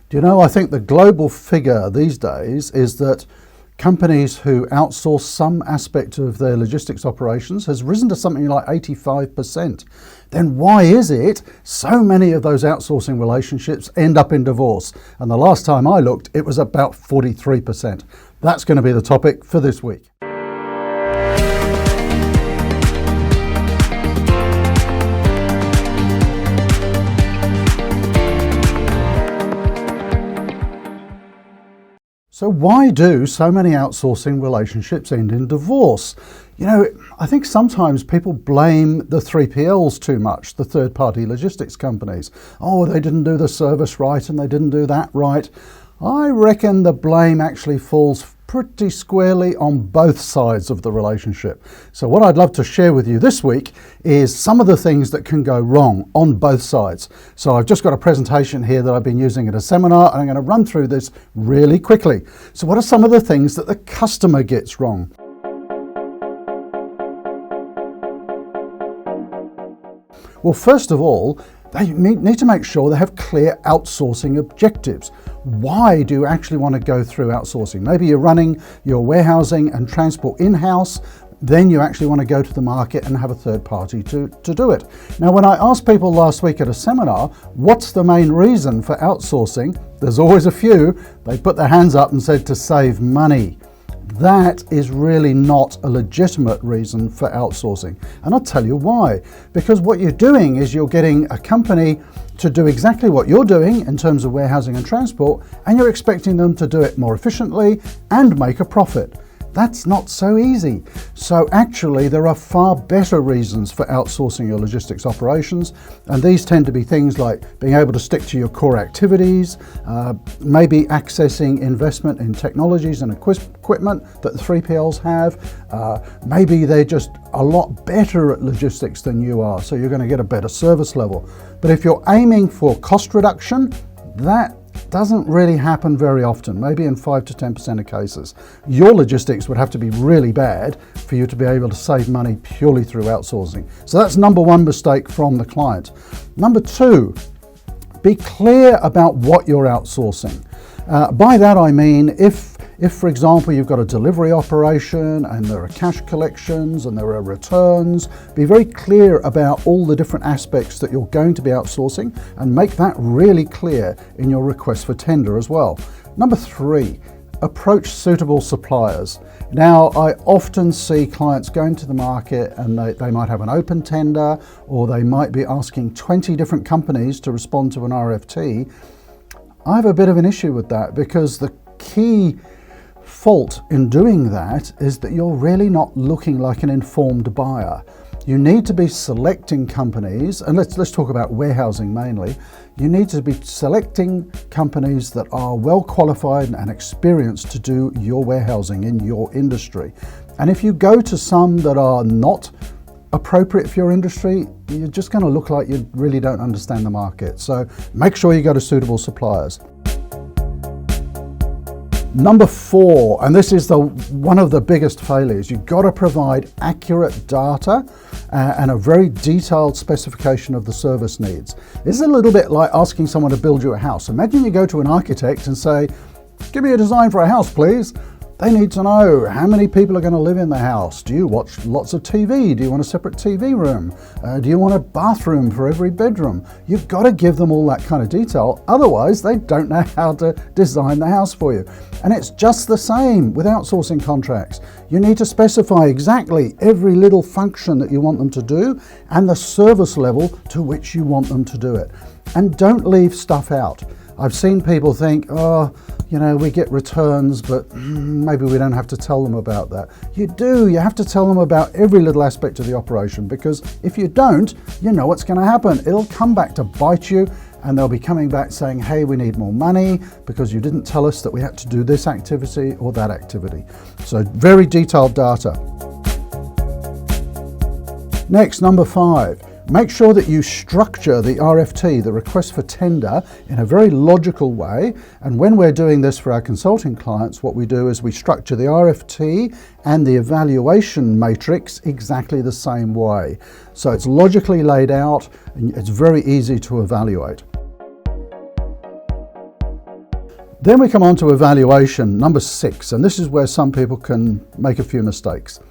Do you know, I think the global figure these days is that companies who outsource some aspect of their logistics operations has risen to something like 85%. Then why is it so many of those outsourcing relationships end up in divorce? And the last time I looked, it was about 43%. That's going to be the topic for this week. So why do so many outsourcing relationships end in divorce? You know, I think sometimes people blame the 3PLs too much, the third-party logistics companies. Oh, they didn't do the service right and they didn't do that right. I reckon the blame actually falls pretty squarely on both sides of the relationship. So what I'd love to share with you this week is some of the things that can go wrong on both sides. So I've just got a presentation here that I've been using at a seminar, and I'm going to run through this really quickly. So what are some of the things that the customer gets wrong? Well, first of all, they need to make sure they have clear outsourcing objectives. Why do you actually want to go through outsourcing? Maybe you're running your warehousing and transport in-house, then you actually want to go to the market and have a third party to do it. Now, when I asked people last week at a seminar, what's the main reason for outsourcing? There's always a few. They put their hands up and said to save money. That is really not a legitimate reason for outsourcing. And I'll tell you why. Because what you're doing is you're getting a company to do exactly what you're doing in terms of warehousing and transport, and you're expecting them to do it more efficiently and make a profit. That's not so easy. So actually there are far better reasons for outsourcing your logistics operations, and these tend to be things like being able to stick to your core activities, maybe accessing investment in technologies and equipment that the 3PLs have. Maybe they're just a lot better at logistics than you are, so you're going to get a better service level. But if you're aiming for cost reduction, that doesn't really happen very often, maybe in 5 to 10% of cases. Your logistics would have to be really bad for you to be able to save money purely through outsourcing. So that's number one mistake from the client. Number two, be clear about what you're outsourcing. By that I mean, if for example you've got a delivery operation and there are cash collections and there are returns, be very clear about all the different aspects that you're going to be outsourcing and make that really clear in your request for tender as well. Number three, approach suitable suppliers. Now, I often see clients going to the market and they might have an open tender, or they might be asking 20 different companies to respond to an RFT. I have a bit of an issue with that, because the key fault in doing that is that you're really not looking like an informed buyer. You need to be selecting companies, and let's talk about warehousing mainly. You need to be selecting companies that are well qualified and experienced to do your warehousing in your industry. And if you go to some that are not appropriate for your industry, you're just going to look like you really don't understand the market. So make sure you go to suitable suppliers. Number four, and this is one of the biggest failures, you've got to provide accurate data and a very detailed specification of the service needs. This is a little bit like asking someone to build you a house. Imagine you go to an architect and say, give me a design for a house, please. They need to know how many people are going to live in the house. Do you watch lots of TV? Do you want a separate TV room? Do you want a bathroom for every bedroom? You've got to give them all that kind of detail. Otherwise, they don't know how to design the house for you. And it's just the same with outsourcing contracts. You need to specify exactly every little function that you want them to do and the service level to which you want them to do it. And don't leave stuff out. I've seen people think, oh, you know, we get returns, but maybe we don't have to tell them about that. You do. You have to tell them about every little aspect of the operation, because if you don't, you know what's going to happen. It'll come back to bite you, and they'll be coming back saying, hey, we need more money because you didn't tell us that we had to do this activity or that activity. So very detailed data. Next, number five. Make sure that you structure the RFT, the request for tender, in a very logical way. And when we're doing this for our consulting clients, what we do is we structure the RFT and the evaluation matrix exactly the same way. So it's logically laid out and it's very easy to evaluate. Then we come on to evaluation, number 6, and this is where some people can make a few mistakes.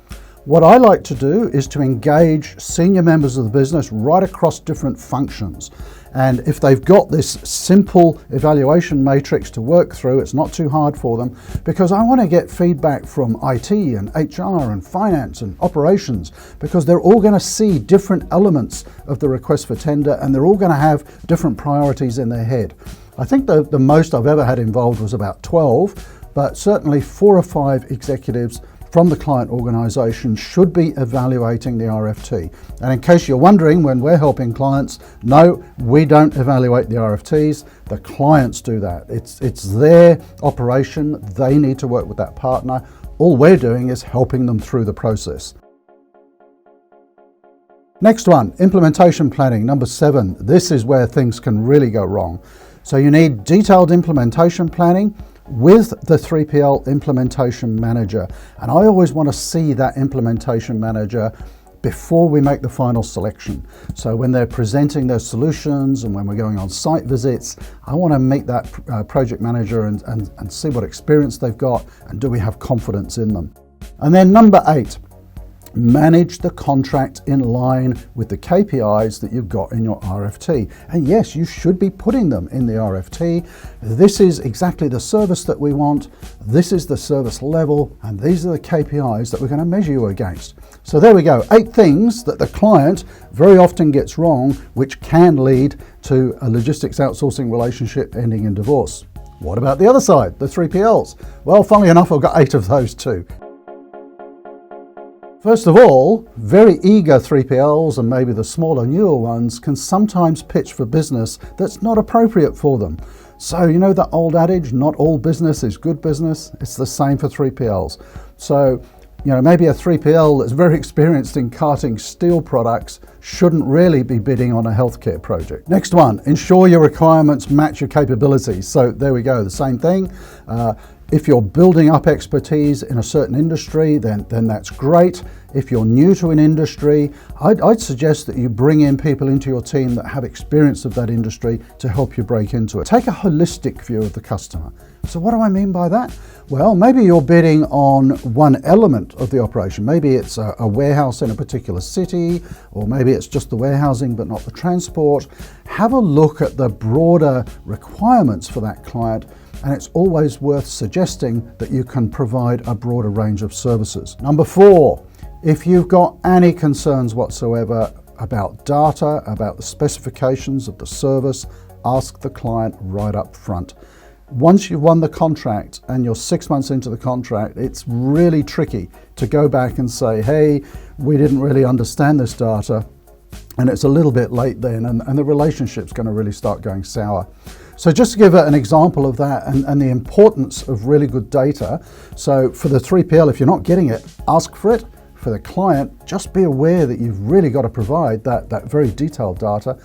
What I like to do is to engage senior members of the business right across different functions. And if they've got this simple evaluation matrix to work through, it's not too hard for them, because I want to get feedback from IT and HR and finance and operations, because they're all going to see different elements of the request for tender and they're all going to have different priorities in their head. I think the most I've ever had involved was about 12, but certainly 4 or 5 executives from the client organisation should be evaluating the RFT. And in case you're wondering, when we're helping clients, no, we don't evaluate the RFTs, the clients do that. It's their operation, they need to work with that partner. All we're doing is helping them through the process. Next one, implementation planning, number 7. This is where things can really go wrong. So you need detailed implementation planning with the 3PL implementation manager. And I always want to see that implementation manager before we make the final selection. So when they're presenting their solutions and when we're going on site visits, I want to meet that project manager and see what experience they've got and do we have confidence in them. And then number 8, manage the contract in line with the KPIs that you've got in your RFT. And yes, you should be putting them in the RFT. This is exactly the service that we want. This is the service level, and these are the KPIs that we're going to measure you against. So there we go, 8 things that the client very often gets wrong, which can lead to a logistics outsourcing relationship ending in divorce. What about the other side, the 3PLs? Well, funnily enough, I've got 8 of those too. First of all, very eager 3PLs and maybe the smaller, newer ones can sometimes pitch for business that's not appropriate for them. So you know that old adage, not all business is good business? It's the same for 3PLs. So, you know, maybe a 3PL that's very experienced in carting steel products shouldn't really be bidding on a healthcare project. Next one, ensure your requirements match your capabilities. So there we go, the same thing. If you're building up expertise in a certain industry, then that's great. If you're new to an industry, I'd suggest that you bring in people into your team that have experience of that industry to help you break into it. Take a holistic view of the customer. So what do I mean by that? Well, maybe you're bidding on one element of the operation. Maybe it's a warehouse in a particular city, or maybe it's just the warehousing but not the transport. Have a look at the broader requirements for that client, and it's always worth suggesting that you can provide a broader range of services. Number 4, if you've got any concerns whatsoever about data, about the specifications of the service, ask the client right up front. Once you've won the contract and you're 6 months into the contract, it's really tricky to go back and say, hey, we didn't really understand this data, and it's a little bit late then, and the relationship's going to really start going sour. So just to give an example of that and the importance of really good data. So for the 3PL, if you're not getting it, ask for it. For the client, just be aware that you've really got to provide that very detailed data.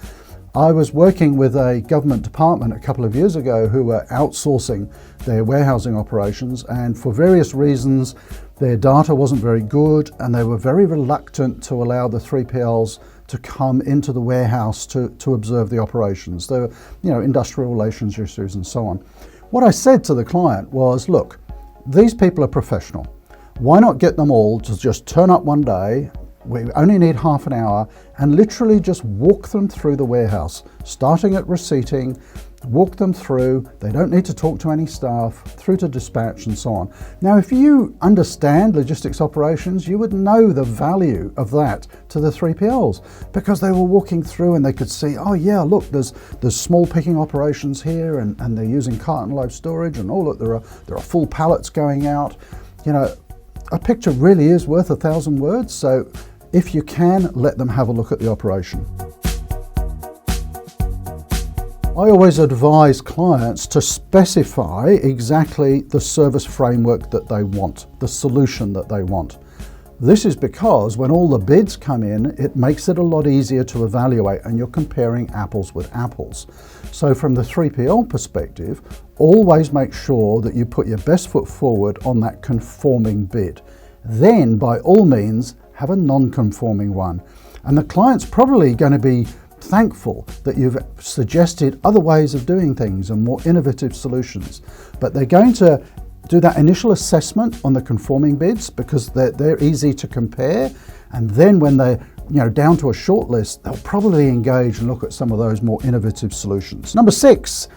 I was working with a government department a couple of years ago who were outsourcing their warehousing operations, and for various reasons, their data wasn't very good and they were very reluctant to allow the 3PLs to come into the warehouse to observe the operations. There were, industrial relations issues and so on. What I said to the client was, look, these people are professional. Why not get them all to just turn up one day? We only need half an hour and literally just walk them through the warehouse, starting at receipting, walk them through. They don't need to talk to any staff, through to dispatch and so on. Now, if you understand logistics operations, you would know the value of that to the 3PLs, because they were walking through and they could see, oh yeah, look, there's small picking operations here and they're using carton load storage, and oh look, there are full pallets going out. A picture really is worth 1,000 words. So if you can, let them have a look at the operation. I always advise clients to specify exactly the service framework that they want, the solution that they want. This is because when all the bids come in, it makes it a lot easier to evaluate, and you're comparing apples with apples. So from the 3PL perspective, always make sure that you put your best foot forward on that conforming bid. Then, by all means, have a non-conforming one. And the client's probably going to be thankful that you've suggested other ways of doing things and more innovative solutions. But they're going to do that initial assessment on the conforming bids because they're easy to compare. And then when they're down to a short list, they'll probably engage and look at some of those more innovative solutions. Number 6,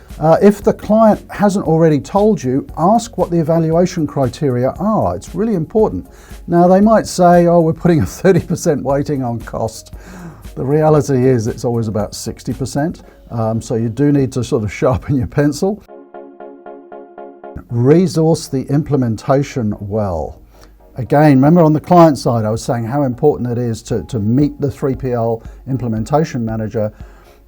if the client hasn't already told you, ask what the evaluation criteria are. It's really important. Now, they might say, oh, we're putting a 30% weighting on cost. The reality is it's always about 60%. So you do need to sort of sharpen your pencil. Resource the implementation well. Again, remember on the client side, I was saying how important it is to meet the 3PL implementation manager.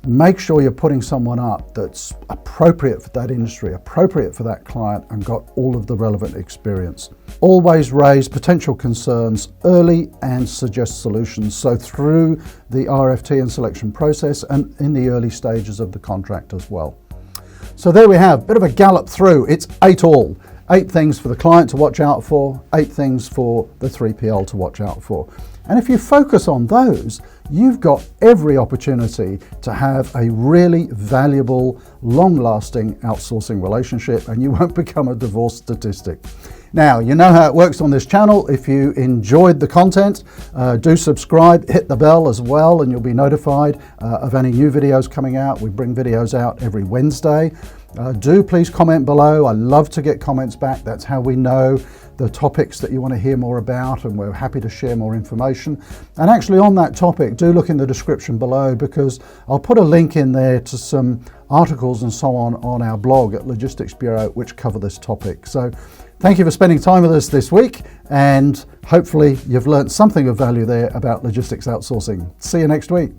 Make sure you're putting someone up that's appropriate for that industry, appropriate for that client, and got all of the relevant experience. Always raise potential concerns early and suggest solutions. So through the RFT and selection process and in the early stages of the contract as well. So there we have, a bit of a gallop through. It's 8 all. 8 things for the client to watch out for, 8 things for the 3PL to watch out for. And if you focus on those, you've got every opportunity to have a really valuable, long-lasting outsourcing relationship, and you won't become a divorce statistic. Now, you know how it works on this channel. If you enjoyed the content, do subscribe, hit the bell as well, and you'll be notified of any new videos coming out. We bring videos out every Wednesday. Do please comment below. I love to get comments back. That's how we know the topics that you want to hear more about, and we're happy to share more information. And actually on that topic, do look in the description below, because I'll put a link in there to some articles and so on our blog at Logistics Bureau which cover this topic. So thank you for spending time with us this week, and hopefully you've learned something of value there about logistics outsourcing. See you next week.